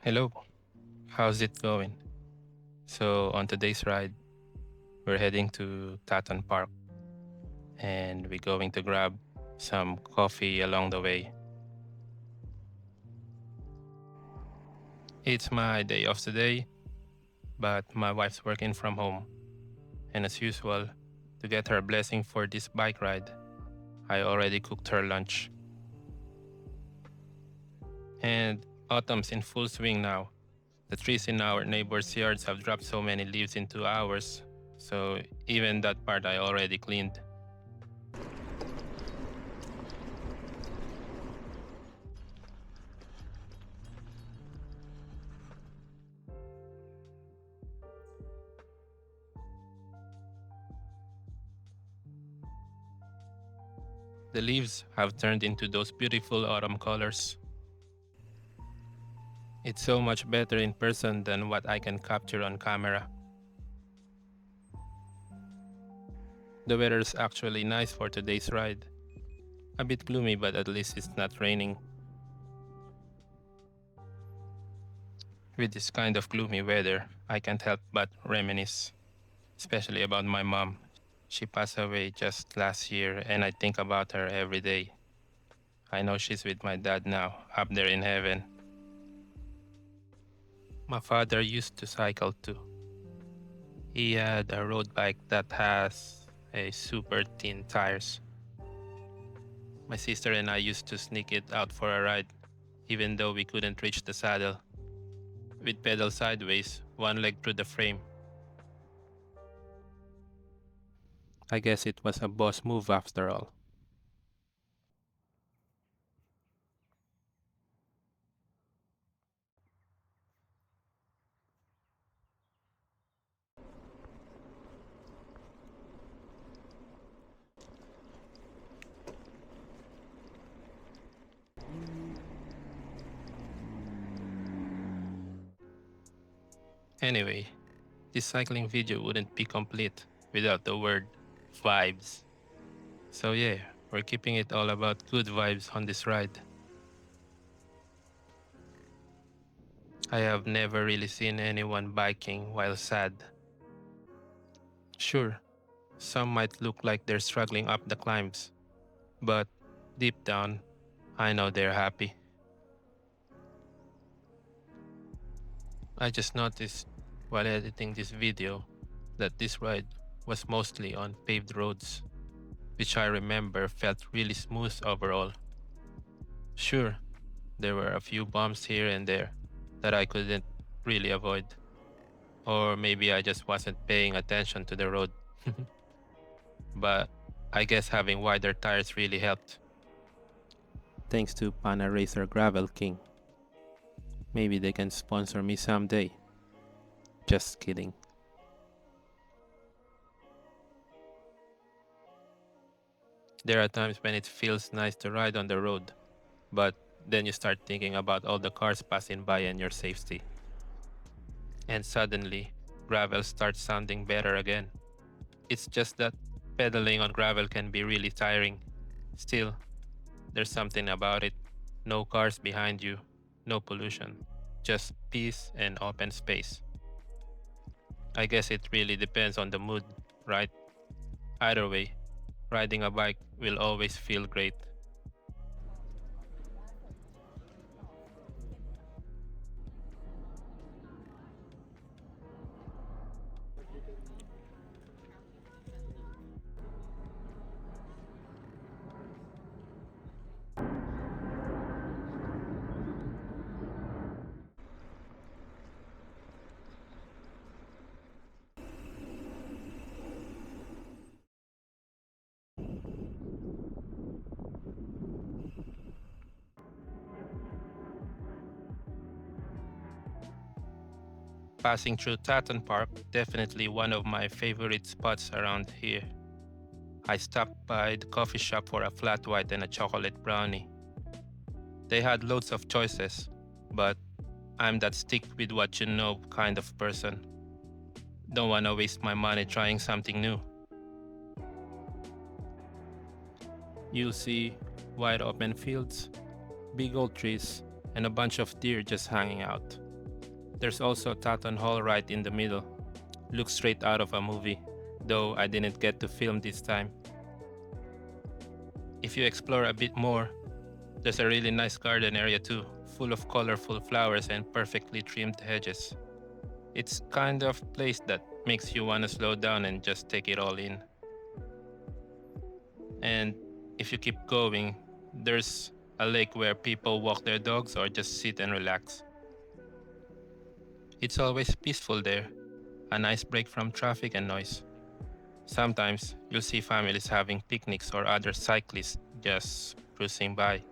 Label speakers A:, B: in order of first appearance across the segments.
A: Hello, how's it going? So, on today's ride, we're heading to Tatton Park and we're going to grab some coffee along the way. It's my day off today, but my wife's working from home. And as usual, to get her blessing for this bike ride, I already cooked her lunch. And autumn's in full swing now. The trees in our neighbors' yards have dropped so many leaves in 2 hours, so even that part I already cleaned. The leaves have turned into those beautiful autumn colors. It's so much better in person than what I can capture on camera. The weather's actually nice for today's ride. A bit gloomy, but at least it's not raining. With this kind of gloomy weather, I can't help but reminisce, especially about my mom. She passed away just last year, and I think about her every day. I know she's with my dad now, up there in heaven. My father used to cycle too. He had a road bike that has a super thin tires. My sister and I used to sneak it out for a ride, even though we couldn't reach the saddle. We'd pedal sideways, one leg through the frame. I guess it was a boss move after all. Anyway, this cycling video wouldn't be complete without the word vibes. So yeah, we're keeping it all about good vibes on this ride. I have never really seen anyone biking while sad. Sure, some might look like they're struggling up the climbs, but deep down, I know they're happy. I just noticed while editing this video that this ride was mostly on paved roads, which I remember felt really smooth overall. Sure, there were a few bumps here and there that I couldn't really avoid, or maybe I just wasn't paying attention to the road. But I guess having wider tires really helped. Thanks to Pana Racer Gravel King. Maybe they can sponsor me someday. Just kidding. There are times when it feels nice to ride on the road, but then you start thinking about all the cars passing by and your safety. And suddenly, gravel starts sounding better again. It's just that pedaling on gravel can be really tiring. Still, there's something about it. No cars behind you, no pollution, just peace and open space. I guess it really depends on the mood, right? Either way, riding a bike will always feel great. Passing through Tatton Park, definitely one of my favorite spots around here. I stopped by the coffee shop for a flat white and a chocolate brownie. They had loads of choices, but I'm that stick with what you know kind of person. Don't wanna waste my money trying something new. You'll see wide open fields, big old trees, and a bunch of deer just hanging out. There's also Taton Hall right in the middle. Looks straight out of a movie, though I didn't get to film this time. If you explore a bit more, there's a really nice garden area too, full of colorful flowers and perfectly trimmed hedges. It's kind of place that makes you want to slow down and just take it all in. And if you keep going, there's a lake where people walk their dogs or just sit and relax. It's always peaceful there, a nice break from traffic and noise. Sometimes you'll see families having picnics or other cyclists just cruising by.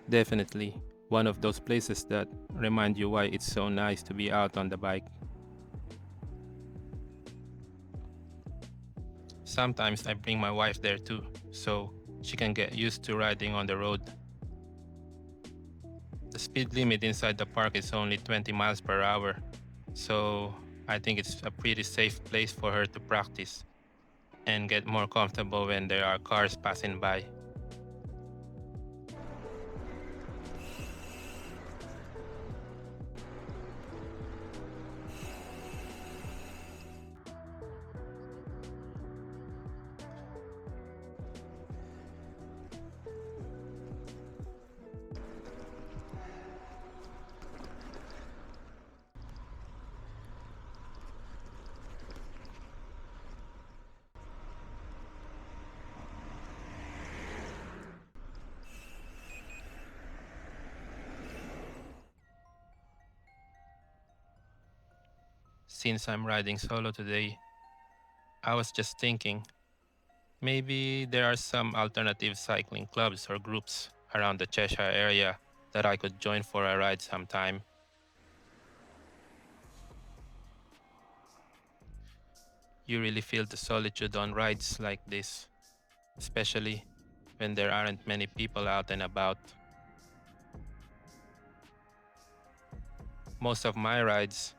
A: Definitely one of those places that remind you why it's so nice to be out on the bike. Sometimes I bring my wife there too, so she can get used to riding on the road. The speed limit inside the park is only 20 miles per hour, so I think it's a pretty safe place for her to practice and get more comfortable when there are cars passing by. Since I'm riding solo today, I was just thinking maybe there are some alternative cycling clubs or groups around the Cheshire area that I could join for a ride sometime. You really feel the solitude on rides like this, especially when there aren't many people out and about. Most of my rides,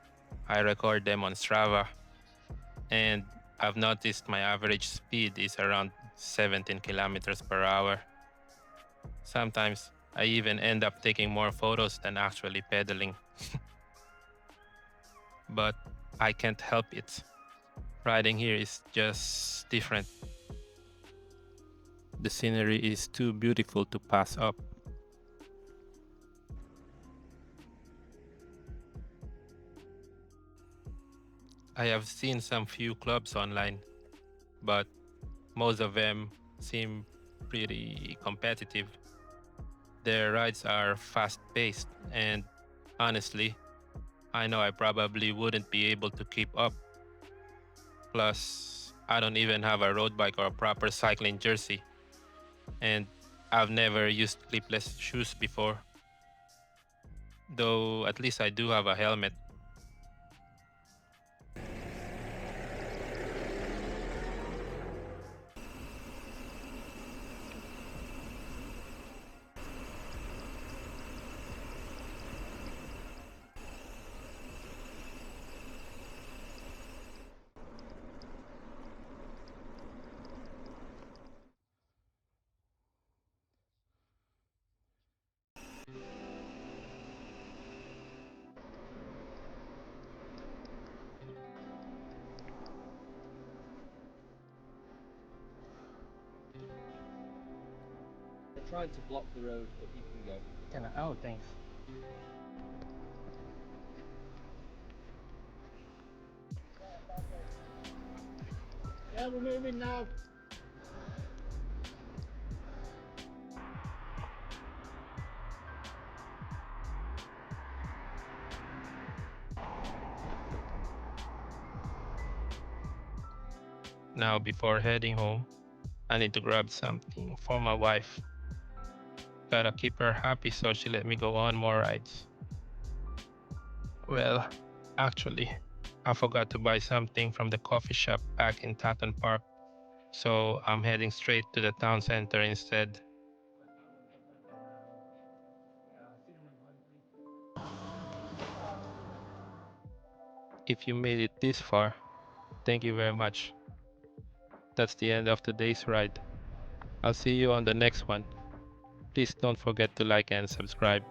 A: I record them on Strava, and I've noticed my average speed is around 17 kilometers per hour. Sometimes I even end up taking more photos than actually pedaling, but I can't help it. Riding here is just different. The scenery is too beautiful to pass up. I have seen some few clubs online, but most of them seem pretty competitive. Their rides are fast paced, and honestly, I know I probably wouldn't be able to keep up. Plus, I don't even have a road bike or a proper cycling jersey, and I've never used clipless shoes before, though at least I do have a helmet.
B: They're trying to block the road, but you can go.
A: Oh, thanks.
B: Yeah, we're moving now.
A: Now, before heading home, I need to grab something for my wife. Gotta keep her happy so she let me go on more rides. Well, actually, I forgot to buy something from the coffee shop back in Tatton Park, so I'm heading straight to the town center instead. If you made it this far, thank you very much. That's the end of today's ride. I'll see you on the next one. Please don't forget to like and subscribe.